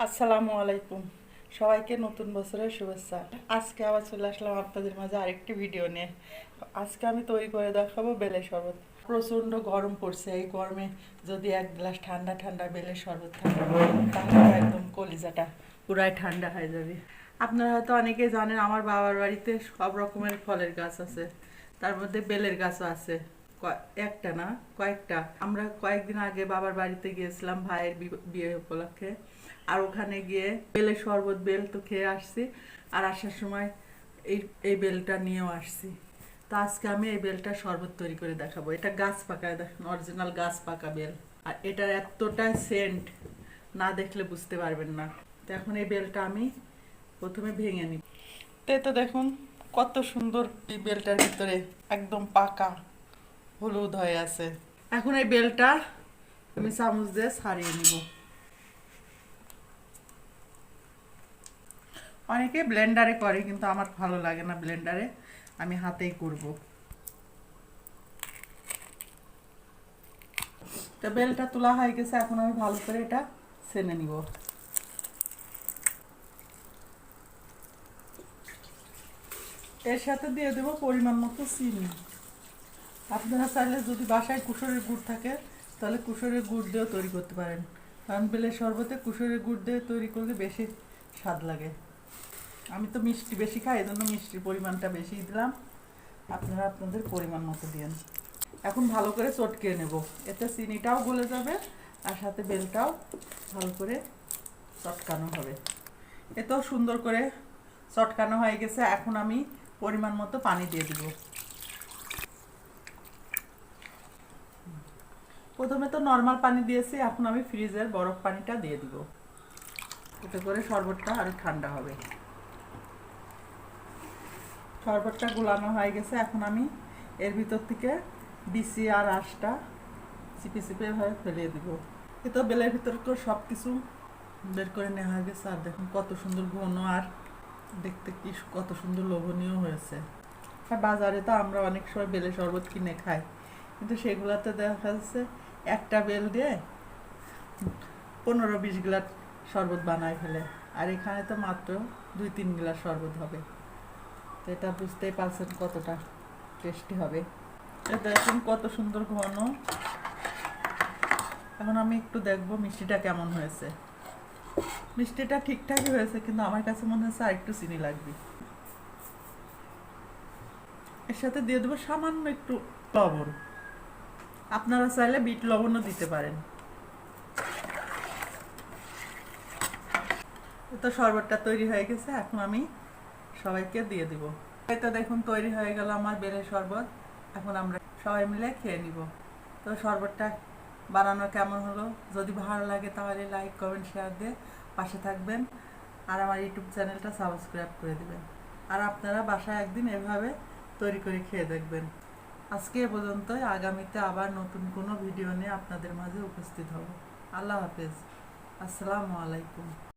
আসসালামু আলাইকুম। সবাইকে নতুন বছরের শুভেচ্ছা। আজকে আবার চলে আসলাম আপনাদের মাঝে আরেকটি ভিডিও নিয়ে। আজকে আমি তৈরি করে দেখাবো বেলের শরবত। প্রচণ্ড গরম পড়ছে, এই গরমে যদি এক গ্লাস ঠান্ডা ঠান্ডা বেলের শরবত থাকে তাহলে একদম কলিজাটা পুরাই ঠান্ডা হয়ে যাবে। আপনারা হয়তো অনেকেই জানেন আমার বাবার বাড়িতে সব রকমের ফলের গাছ আছে, তার মধ্যে বেলের গাছও আছে। একটা না, কয়েকটা। আমরা কয়েকদিন আগে বাবার বাড়িতে গিয়েছিলাম ভাইয়ের বিয়ে উপলক্ষে। আর ওখানে গিয়ে বেলের শরবত, বেল তো খেয়ে আসছি, আর আসার সময় এই এই বেলটা নিয়েও আসছি। তো আজকে আমি এই বেলটা শরবত তৈরি করে দেখাবো। এটা গাছ পাকা, দেখেন অরিজিনাল গাছ পাকা বেল। আর এটার এতটা সেন্ট, না দেখলে বুঝতে পারবেন না। তো এখন এই বেলটা আমি প্রথমে ভেঙে নিই। তো দেখুন কত সুন্দর এই বেলটার ভিতরে একদম পাকা হলুদ হয়ে আছে। এখন এই বেলটা আমি চামচ দিয়ে ছাড়িয়ে নিব। অনেকে ব্লেন্ডারে করে, কিন্তু আমার ভালো লাগে না ব্লেন্ডারে, আমি হাতেই করব। তো বেলটা তোলা হয়ে গেছে, এখন আমি ভালো করে এটা ছেনে নিব। এর সাথে দিয়ে দেবো পরিমাণ মতো চিনি। আপনারা চাইলে যদি বাসায় কুসুরের গুড় থাকে তাহলে কুসুরের গুড় দিয়েও তৈরি করতে পারেন, কারণ বেলের শরবতে কুসুরের গুড় দিয়ে তৈরি করলে বেশি স্বাদ লাগে। আমি তো মিষ্টি বেশি খাই, এই জন্য মিষ্টির পরিমাণটা বেশি দিলাম। আপনারা আপনাদের পরিমাণ মতো দিন। এখন ভালো করে চটকে নেব, এতে চিনিটাও গলে যাবে আর সাথে বেলটাও ভালো করে চটকানো হবে। এতেও সুন্দর করে চটকানো হয়ে গেছে। এখন আমি পরিমাণ মতো পানি দিয়ে দিব। প্রথমে তো নর্মাল পানি দিয়েছি, এখন আমি ফ্রিজের বরফ পানিটা দিয়ে দিব। এতে করে শরবতটা আরও ঠান্ডা হবে। শরবতটা গোলানো হয়ে গেছে, এখন আমি এর ভিতর থেকে বিচি আর আঁশটা চিপে চিপে ভাবে ফেলিয়ে দিব। এ তো বেলের ভিতর তো সব কিছু বের করে নেওয়া হয়ে গেছে। আর দেখুন কত সুন্দর ঘন, আর দেখতে কি কত সুন্দর লোভনীয় হয়েছে। আর বাজারে তো আমরা অনেক সময় বেলের শরবত কিনে খাই, কিন্তু সেগুলোতে দেখা যাচ্ছে একটা বেল দিয়ে 15-20 গ্লাস শরবত বানায় ফেলে, আর এখানে তো মাত্র 2-3 গ্লাস শরবত হবে। তো এটা বুঝতেই পারছেন কতটা টেস্টি হবে। এটা দেখুন কত সুন্দর ঘন। এখন আমি একটু দেখবো মিষ্টিটা কেমন হয়েছে। মিষ্টিটা ঠিকঠাকই হয়েছে, কিন্তু আমার কাছে মনে হচ্ছে আর একটু চিনি লাগবে। এর সাথে দিয়ে দেবো সামান্য একটু লবণ। আপনারা চাইলে বিট লবণও দিতে পারেন। তো শরবতটা তৈরি হয়ে গেছে, এখন আমি সবাইকে দিয়ে দিব। এটা দেখুন তৈরি হয়ে গেল আমার বেলের শরবত। এখন আমরা সবাই মিলে খেয়ে নিব। তো শরবতটা বানানো কেমন হলো, যদি ভালো লাগে তাহলে লাইক কমেন্ট শেয়ার দিয়ে পাশে থাকবেন, আর আমার ইউটিউব চ্যানেলটা সাবস্ক্রাইব করে দিবেন। আর আপনারা বাসায় একদিন এভাবে তৈরি করে খেয়ে দেখবেন। আজকে এ পর্যন্তই। আগামীতে আবার নতুন কোনো ভিডিও নিয়ে আপনাদের মাঝে উপস্থিত হব। আল্লাহ হাফেজ। আসসালামু আলাইকুম।